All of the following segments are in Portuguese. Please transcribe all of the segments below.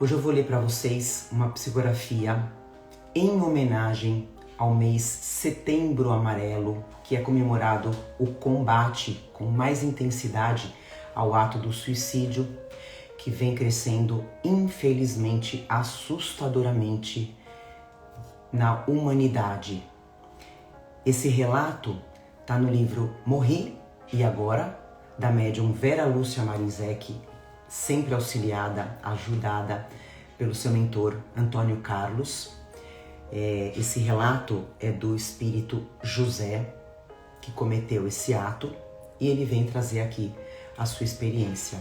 Hoje eu vou ler para vocês uma psicografia em homenagem ao mês Setembro Amarelo, que é comemorado o combate com mais intensidade ao ato do suicídio, que vem crescendo, infelizmente, assustadoramente na humanidade. Esse relato está no livro Morri e Agora, da médium Vera Lúcia Marinzec, sempre auxiliada, ajudada pelo seu mentor Antônio Carlos. Esse relato é do espírito José, que cometeu esse ato, e ele vem trazer aqui a sua experiência.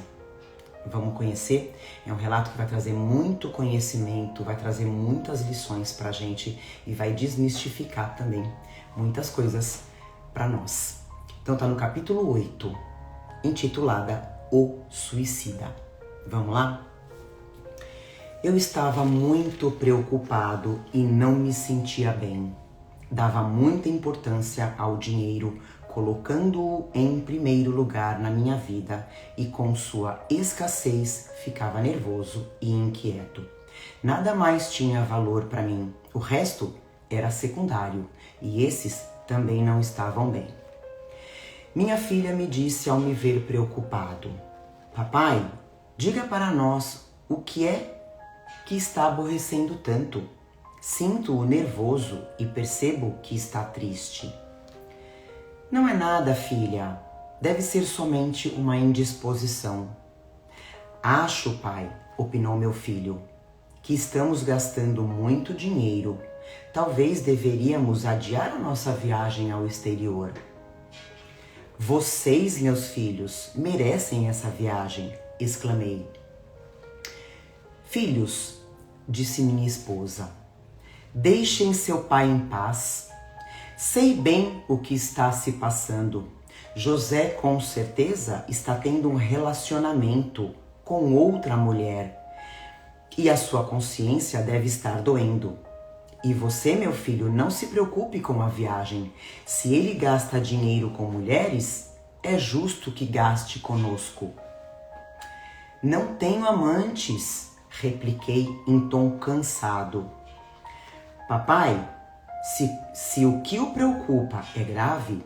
Vamos conhecer? É um relato que vai trazer muito conhecimento, vai trazer muitas lições pra gente e vai desmistificar também muitas coisas para nós. Então tá no capítulo 8, intitulada O Suicida. Vamos lá? Eu estava muito preocupado e não me sentia bem. Dava muita importância ao dinheiro, colocando-o em primeiro lugar na minha vida, e com sua escassez ficava nervoso e inquieto. Nada mais tinha valor para mim. O resto era secundário e esses também não estavam bem. Minha filha me disse ao me ver preocupado: "Papai, diga para nós o que é que está aborrecendo tanto. Sinto-o nervoso e percebo que está triste." "Não é nada, filha. Deve ser somente uma indisposição." "Acho, pai", opinou meu filho, "que estamos gastando muito dinheiro. Talvez deveríamos adiar a nossa viagem ao exterior." "Vocês, meus filhos, merecem essa viagem", exclamei. "Filhos", disse minha esposa, "deixem seu pai em paz. Sei bem o que está se passando. José com certeza está tendo um relacionamento com outra mulher e a sua consciência deve estar doendo. E você, meu filho, não se preocupe com a viagem. Se ele gasta dinheiro com mulheres, é justo que gaste conosco." "Não tenho amantes", repliquei em tom cansado. "Papai, se o que o preocupa é grave,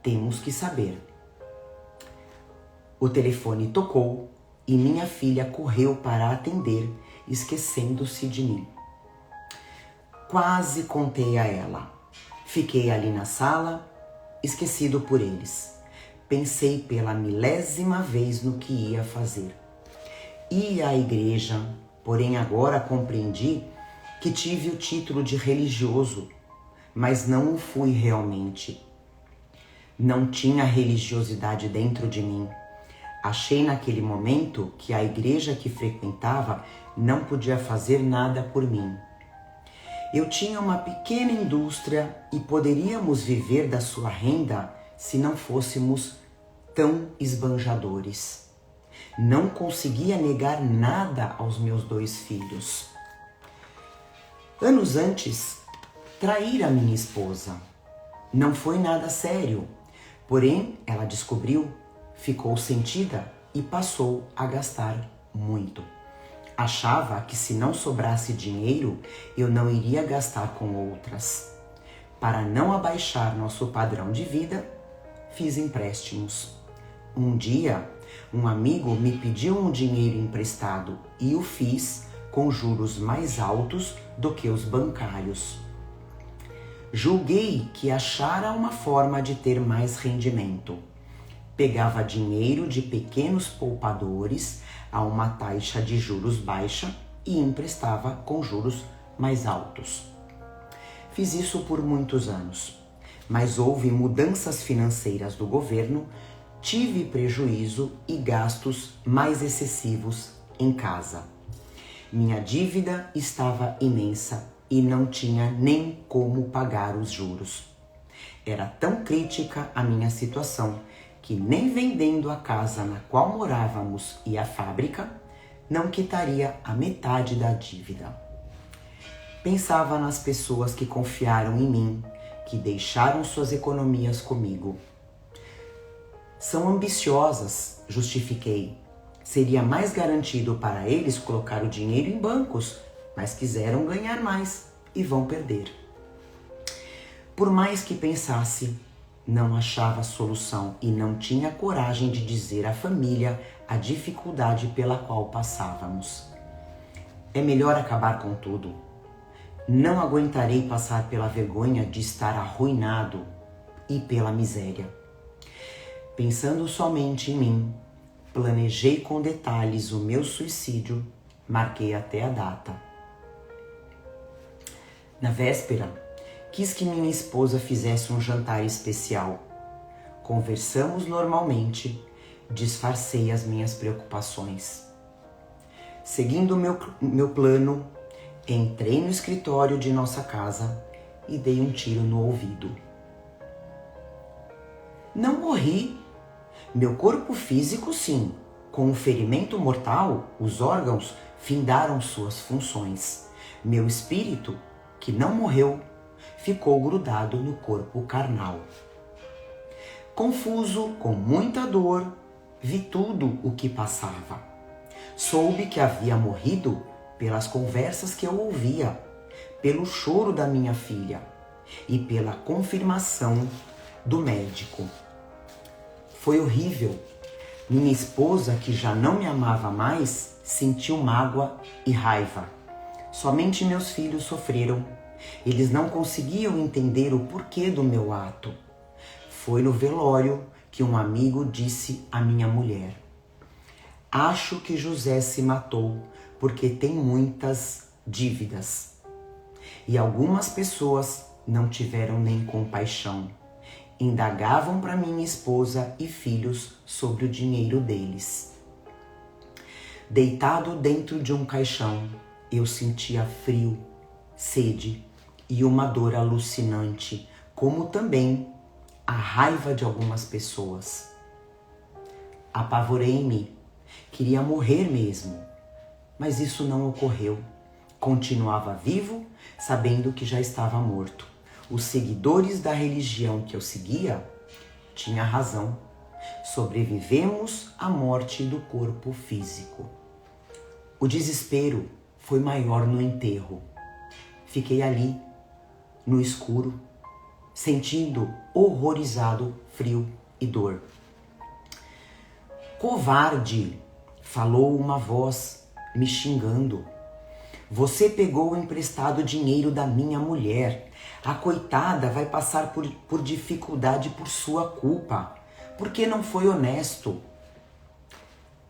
temos que saber." O telefone tocou e minha filha correu para atender, esquecendo-se de mim. Quase contei a ela. Fiquei ali na sala, esquecido por eles. Pensei pela milésima vez no que ia fazer. Ia à igreja, porém agora compreendi que tive o título de religioso, mas não o fui realmente. Não tinha religiosidade dentro de mim. Achei naquele momento que a igreja que frequentava não podia fazer nada por mim. Eu tinha uma pequena indústria e poderíamos viver da sua renda se não fôssemos tão esbanjadores. Não conseguia negar nada aos meus 2 filhos. Anos antes, traíra minha esposa. Não foi nada sério, porém ela descobriu, ficou sentida e passou a gastar muito. Achava que se não sobrasse dinheiro, eu não iria gastar com outras. Para não abaixar nosso padrão de vida, fiz empréstimos. Um dia, um amigo me pediu um dinheiro emprestado e o fiz com juros mais altos do que os bancários. Julguei que achara uma forma de ter mais rendimento. Pegava dinheiro de pequenos poupadores a uma taxa de juros baixa e emprestava com juros mais altos. Fiz isso por muitos anos, mas houve mudanças financeiras do governo, tive prejuízo e gastos mais excessivos em casa. Minha dívida estava imensa e não tinha nem como pagar os juros. Era tão crítica a minha situação que nem vendendo a casa na qual morávamos e a fábrica, não quitaria a metade da dívida. Pensava nas pessoas que confiaram em mim, que deixaram suas economias comigo. São ambiciosas, justifiquei. seria mais garantido para eles colocar o dinheiro em bancos, mas quiseram ganhar mais e vão perder. Por mais que pensasse, não achava solução e não tinha coragem de dizer à família a dificuldade pela qual passávamos. É melhor acabar com tudo. Não aguentarei passar pela vergonha de estar arruinado e pela miséria. Pensando somente em mim, planejei com detalhes o meu suicídio, marquei até a data. Na véspera, quis que minha esposa fizesse um jantar especial. Conversamos normalmente, disfarcei as minhas preocupações. Seguindo meu plano, entrei no escritório de nossa casa e dei um tiro no ouvido. Não morri. Meu corpo físico, sim. Com o ferimento mortal, os órgãos findaram suas funções. Meu espírito, que não morreu, ficou grudado no corpo carnal. Confuso, com muita dor, vi tudo o que passava. Soube que havia morrido pelas conversas que eu ouvia, pelo choro da minha filha e pela confirmação do médico. Foi horrível. Minha esposa, que já não me amava mais, sentiu mágoa e raiva. Somente meus filhos sofreram. Eles não conseguiam entender o porquê do meu ato. Foi no velório que um amigo disse à minha mulher: acho que José se matou porque tem muitas dívidas. E algumas pessoas não tiveram nem compaixão. Indagavam para minha esposa e filhos sobre o dinheiro deles. Deitado dentro de um caixão, eu sentia frio, sede e uma dor alucinante, como também a raiva de algumas pessoas. Apavorei-me, queria morrer mesmo, mas isso não ocorreu. Continuava vivo, sabendo que já estava morto. Os seguidores da religião que eu seguia tinham razão. Sobrevivemos à morte do corpo físico. O desespero foi maior no enterro. Fiquei ali, no escuro, sentindo horrorizado frio e dor. Covarde, falou uma voz me xingando. Você pegou o emprestado dinheiro da minha mulher. A coitada vai passar por dificuldade por sua culpa. Por que não foi honesto?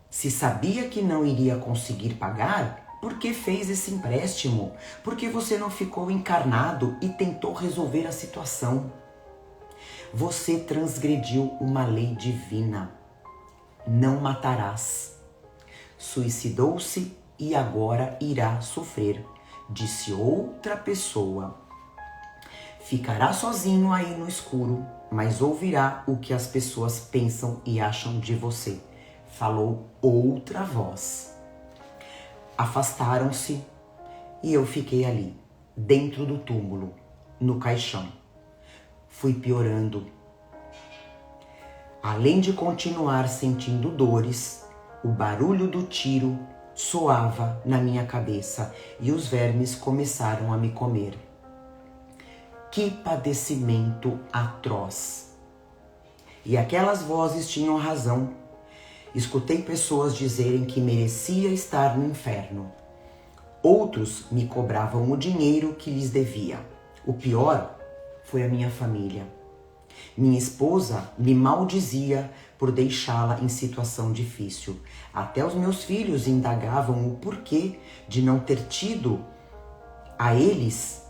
Se sabia que não iria conseguir pagar, por que fez esse empréstimo? Por que você não ficou encarnado e tentou resolver a situação? Você transgrediu uma lei divina. Não matarás. Suicidou-se e agora irá sofrer, disse outra pessoa. Ficará sozinho aí no escuro, mas ouvirá o que as pessoas pensam e acham de você, falou outra voz. Afastaram-se e eu fiquei ali, dentro do túmulo, no caixão. Fui piorando. Além de continuar sentindo dores, o barulho do tiro soava na minha cabeça e os vermes começaram a me comer. Que padecimento atroz! E aquelas vozes tinham razão. Escutei pessoas dizerem que merecia estar no inferno. Outros me cobravam o dinheiro que lhes devia. O pior foi a minha família. Minha esposa me maldizia por deixá-la em situação difícil. Até os meus filhos indagavam o porquê de não ter tido a eles,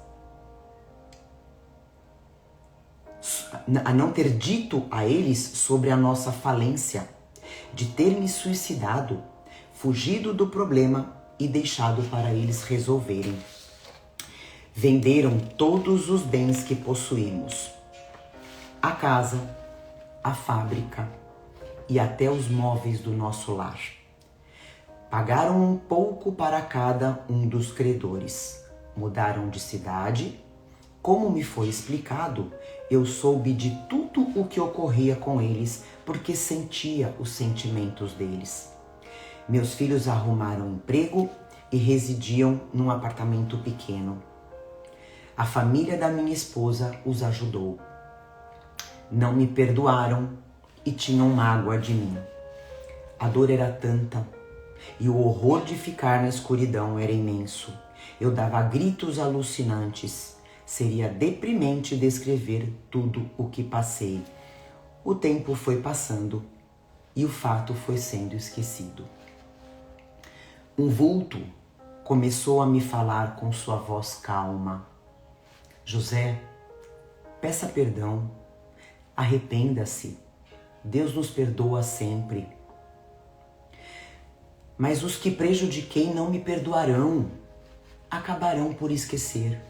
a não ter dito a eles sobre a nossa falência, de ter me suicidado, fugido do problema e deixado para eles resolverem. Venderam todos os bens que possuímos. A casa, a fábrica e até os móveis do nosso lar. Pagaram um pouco para cada um dos credores. Mudaram de cidade. Como me foi explicado, eu soube de tudo o que ocorria com eles porque sentia os sentimentos deles. Meus filhos arrumaram emprego e residiam num apartamento pequeno. A família da minha esposa os ajudou. Não me perdoaram e tinham mágoa de mim. A dor era tanta e o horror de ficar na escuridão era imenso. Eu dava gritos alucinantes. Seria deprimente descrever tudo o que passei. O tempo foi passando e o fato foi sendo esquecido. Um vulto começou a me falar com sua voz calma. José, peça perdão, arrependa-se. Deus nos perdoa sempre. Mas os que prejudiquei não me perdoarão, acabarão por esquecer.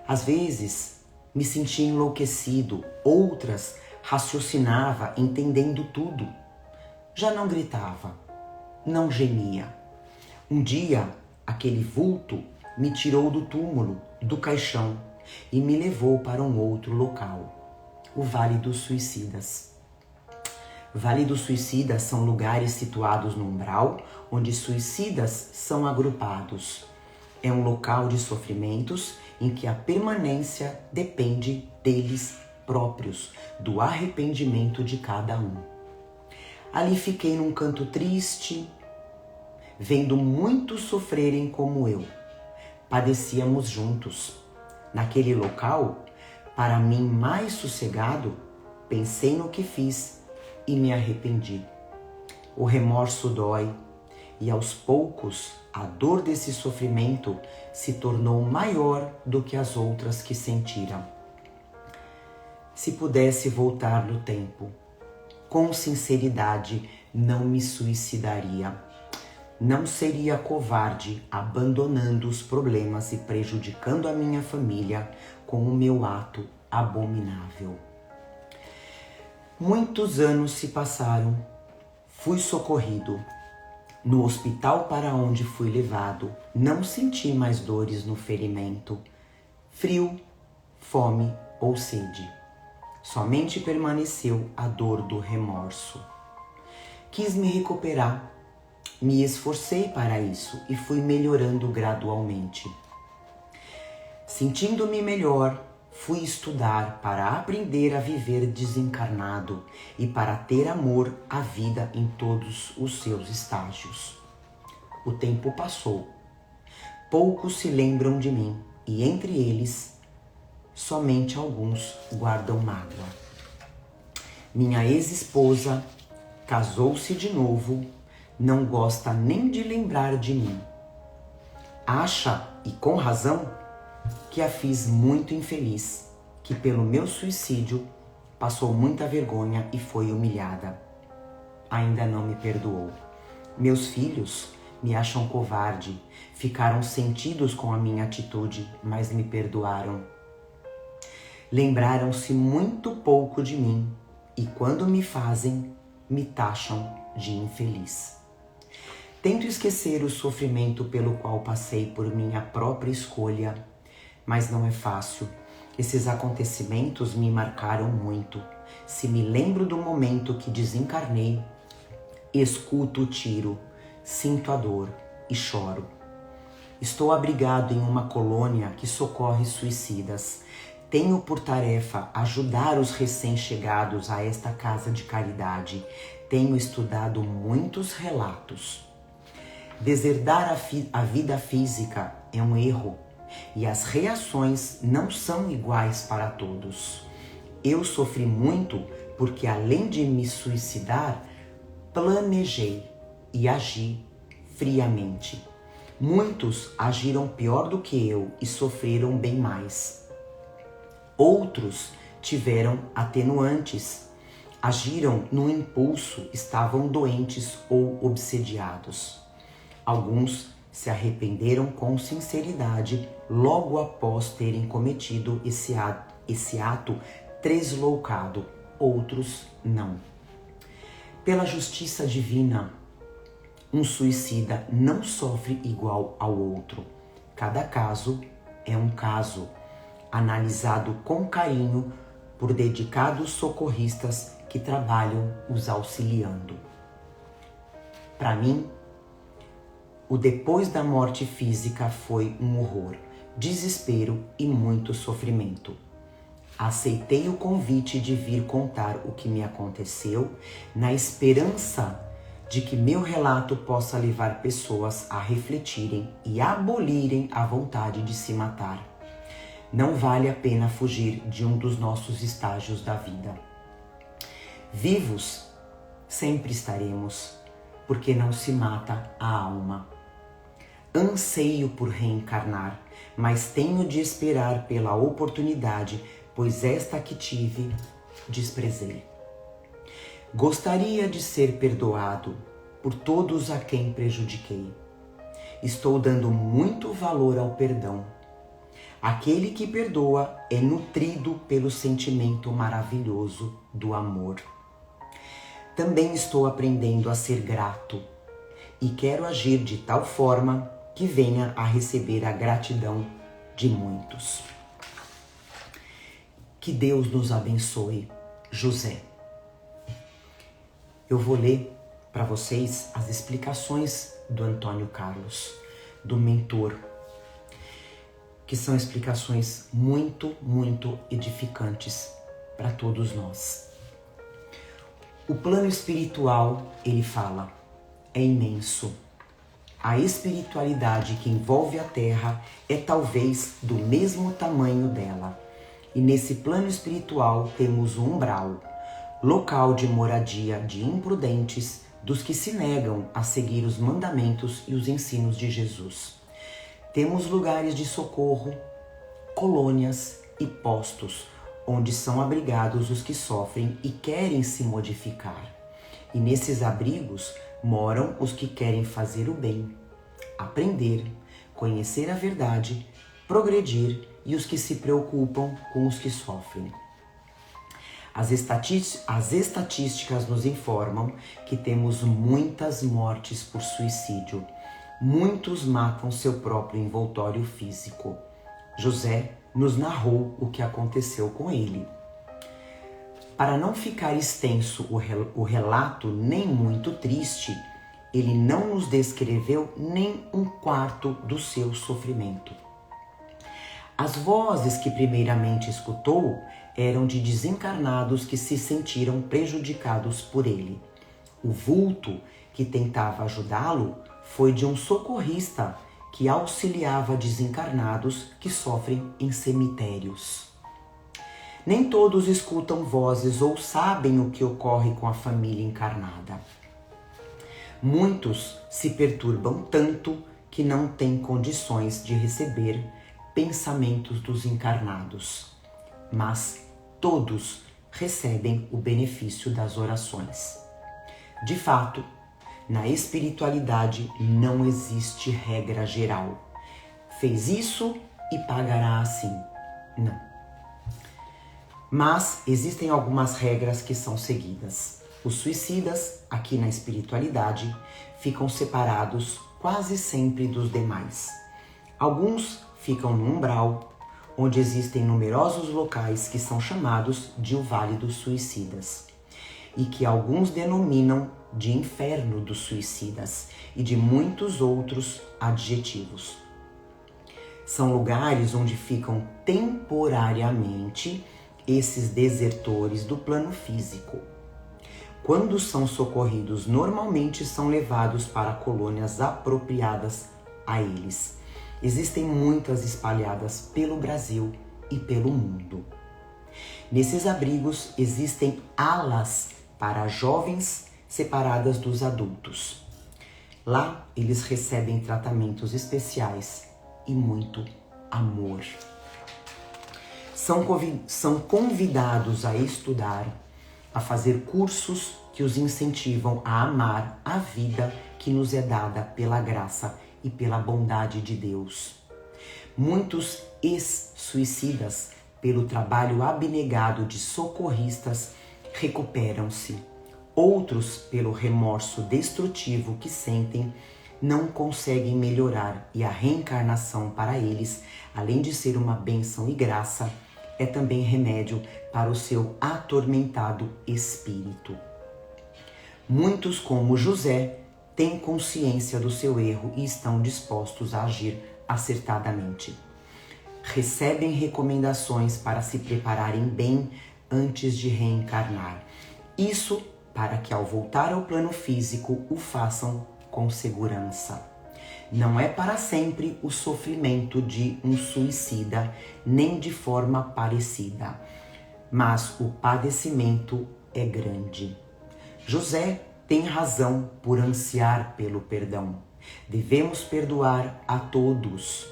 Às vezes me sentia enlouquecido, outras raciocinava entendendo tudo. Já não gritava, não gemia. Um dia, aquele vulto me tirou do túmulo, do caixão, e me levou para um outro local, o Vale dos Suicidas. Vale dos Suicidas são lugares situados no umbral, onde suicidas são agrupados. É um local de sofrimentos em que a permanência depende deles próprios, do arrependimento de cada um. Ali fiquei num canto triste, vendo muitos sofrerem como eu. Padecíamos juntos. Naquele local, para mim mais sossegado, pensei no que fiz e me arrependi. O remorso dói e aos poucos a dor desse sofrimento se tornou maior do que as outras que sentiram. Se pudesse voltar no tempo, com sinceridade não me suicidaria. Não seria covarde abandonando os problemas e prejudicando a minha família com o meu ato abominável. Muitos anos se passaram. Fui socorrido. No hospital para onde fui levado, não senti mais dores no ferimento, frio, fome ou sede. Somente permaneceu a dor do remorso. Quis me recuperar. Me esforcei para isso e fui melhorando gradualmente. Sentindo-me melhor, fui estudar para aprender a viver desencarnado e para ter amor à vida em todos os seus estágios. O tempo passou. Poucos se lembram de mim e entre eles, somente alguns guardam mágoa. Minha ex-esposa casou-se de novo, não gosta nem de lembrar de mim. Acha, e com razão, que a fiz muito infeliz, que pelo meu suicídio passou muita vergonha e foi humilhada. Ainda não me perdoou. Meus filhos me acham covarde, ficaram sentidos com a minha atitude, mas me perdoaram. Lembraram-se muito pouco de mim e quando me fazem, me taxam de infeliz. Tento esquecer o sofrimento pelo qual passei por minha própria escolha, mas não é fácil. Esses acontecimentos me marcaram muito. Se me lembro do momento que desencarnei, escuto o tiro, sinto a dor e choro. Estou abrigado em uma colônia que socorre suicidas. Tenho por tarefa ajudar os recém-chegados a esta casa de caridade. Tenho estudado muitos relatos. Deserdar a vida física é um erro e as reações não são iguais para todos. Eu sofri muito porque, além de me suicidar, planejei e agi friamente. Muitos agiram pior do que eu e sofreram bem mais. Outros tiveram atenuantes, agiram no impulso, estavam doentes ou obsediados. Alguns se arrependeram com sinceridade logo após terem cometido esse ato tresloucado, outros não. Pela justiça divina, um suicida não sofre igual ao outro. Cada caso é um caso, analisado com carinho por dedicados socorristas que trabalham os auxiliando. Para mim, o depois da morte física foi um horror, desespero e muito sofrimento. Aceitei o convite de vir contar o que me aconteceu, na esperança de que meu relato possa levar pessoas a refletirem e abolirem a vontade de se matar. Não vale a pena fugir de um dos nossos estágios da vida. Vivos sempre estaremos, porque não se mata a alma. Anseio por reencarnar, mas tenho de esperar pela oportunidade, pois esta que tive, desprezei. Gostaria de ser perdoado por todos a quem prejudiquei. Estou dando muito valor ao perdão. Aquele que perdoa é nutrido pelo sentimento maravilhoso do amor. Também estou aprendendo a ser grato e quero agir de tal forma que venha a receber a gratidão de muitos. Que Deus nos abençoe. José. Eu vou ler para vocês as explicações do Antônio Carlos, do mentor, que são explicações muito, muito edificantes para todos nós. O plano espiritual, ele fala, é imenso. A espiritualidade que envolve a Terra é talvez do mesmo tamanho dela. E nesse plano espiritual temos o umbral, local de moradia de imprudentes, dos que se negam a seguir os mandamentos e os ensinos de Jesus. Temos lugares de socorro, colônias e postos, onde são abrigados os que sofrem e querem se modificar. E nesses abrigos moram os que querem fazer o bem, aprender, conhecer a verdade, progredir e os que se preocupam com os que sofrem. As estatísticas nos informam que temos muitas mortes por suicídio. Muitos matam seu próprio envoltório físico. José nos narrou o que aconteceu com ele. Para não ficar extenso o relato nem muito triste, ele não nos descreveu nem um quarto do seu sofrimento. As vozes que primeiramente escutou eram de desencarnados que se sentiram prejudicados por ele. O vulto que tentava ajudá-lo foi de um socorrista que auxiliava desencarnados que sofrem em cemitérios. Nem todos escutam vozes ou sabem o que ocorre com a família encarnada. Muitos se perturbam tanto que não têm condições de receber pensamentos dos encarnados, mas todos recebem o benefício das orações. De fato, na espiritualidade não existe regra geral. Fez isso e pagará assim. Não. Mas existem algumas regras que são seguidas. Os suicidas, aqui na espiritualidade, ficam separados quase sempre dos demais. Alguns ficam no umbral, onde existem numerosos locais que são chamados de o Vale dos Suicidas, e que alguns denominam de Inferno dos Suicidas e de muitos outros adjetivos. São lugares onde ficam temporariamente esses desertores do plano físico. Quando são socorridos, normalmente são levados para colônias apropriadas a eles. Existem muitas espalhadas pelo Brasil e pelo mundo. Nesses abrigos existem alas para jovens separadas dos adultos. Lá eles recebem tratamentos especiais e muito amor. São convidados a estudar, a fazer cursos que os incentivam a amar a vida que nos é dada pela graça e pela bondade de Deus. Muitos ex-suicidas, pelo trabalho abnegado de socorristas, recuperam-se. Outros, pelo remorso destrutivo que sentem, não conseguem melhorar e a reencarnação para eles, além de ser uma bênção e graça, é também remédio para o seu atormentado espírito. Muitos, como José, têm consciência do seu erro e estão dispostos a agir acertadamente. Recebem recomendações para se prepararem bem antes de reencarnar. Isso para que ao voltar ao plano físico o façam com segurança. Não é para sempre o sofrimento de um suicida, nem de forma parecida, mas o padecimento é grande. José tem razão por ansiar pelo perdão. Devemos perdoar a todos,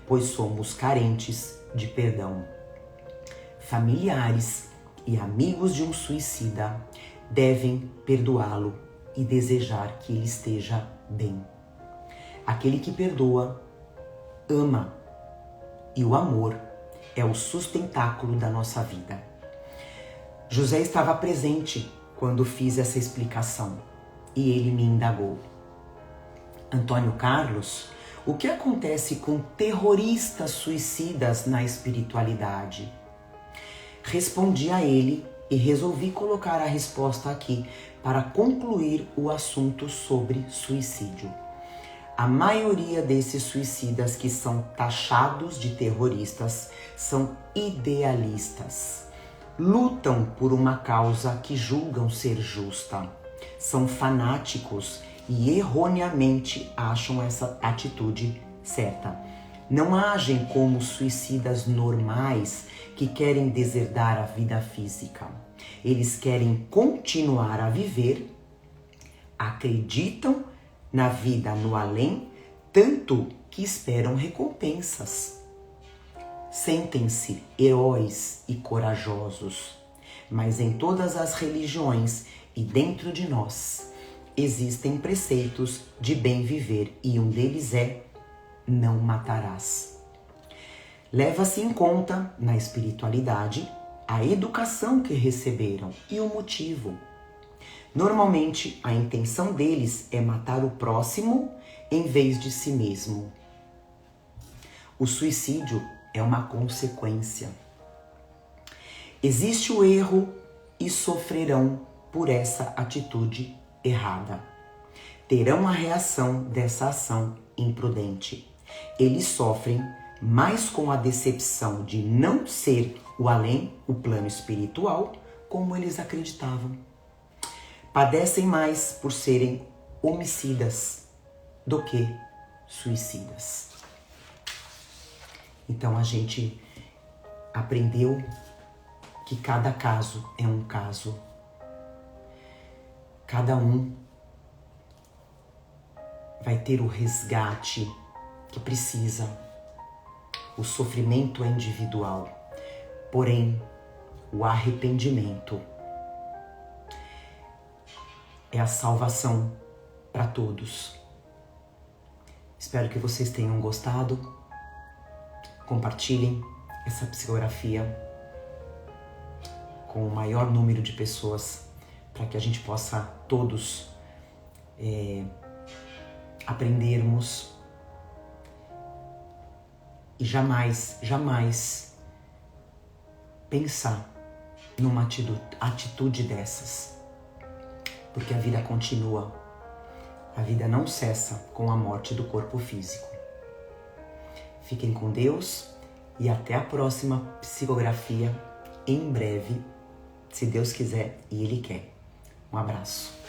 pois somos carentes de perdão. Familiares e amigos de um suicida devem perdoá-lo e desejar que ele esteja bem. Aquele que perdoa, ama, e o amor é o sustentáculo da nossa vida. José estava presente quando fiz essa explicação e ele me indagou: Antônio Carlos, o que acontece com terroristas suicidas na espiritualidade? Respondi a ele e resolvi colocar a resposta aqui para concluir o assunto sobre suicídio. A maioria desses suicidas que são taxados de terroristas são idealistas. Lutam por uma causa que julgam ser justa. São fanáticos e erroneamente acham essa atitude certa. Não agem como suicidas normais que querem deserdar a vida física. Eles querem continuar a viver, acreditam na vida no além, tanto que esperam recompensas. Sentem-se heróis e corajosos, mas em todas as religiões e dentro de nós existem preceitos de bem viver e um deles é: não matarás. Leva-se em conta na espiritualidade a educação que receberam e o motivo. Normalmente, a intenção deles é matar o próximo em vez de si mesmo. O suicídio é uma consequência. Existe o erro e sofrerão por essa atitude errada. Terão a reação dessa ação imprudente. Eles sofrem mais com a decepção de não ser o além, o plano espiritual, como eles acreditavam. Padecem mais por serem homicidas do que suicidas. Então a gente aprendeu que cada caso é um caso. Cada um vai ter o resgate que precisa. O sofrimento é individual, porém o arrependimento é a salvação para todos. Espero que vocês tenham gostado. Compartilhem essa psicografia com o maior número de pessoas para que a gente possa todos aprendermos e jamais pensar numa atitude dessas. Porque a vida continua, a vida não cessa com a morte do corpo físico. Fiquem com Deus e até a próxima psicografia em breve, se Deus quiser e Ele quer. Um abraço.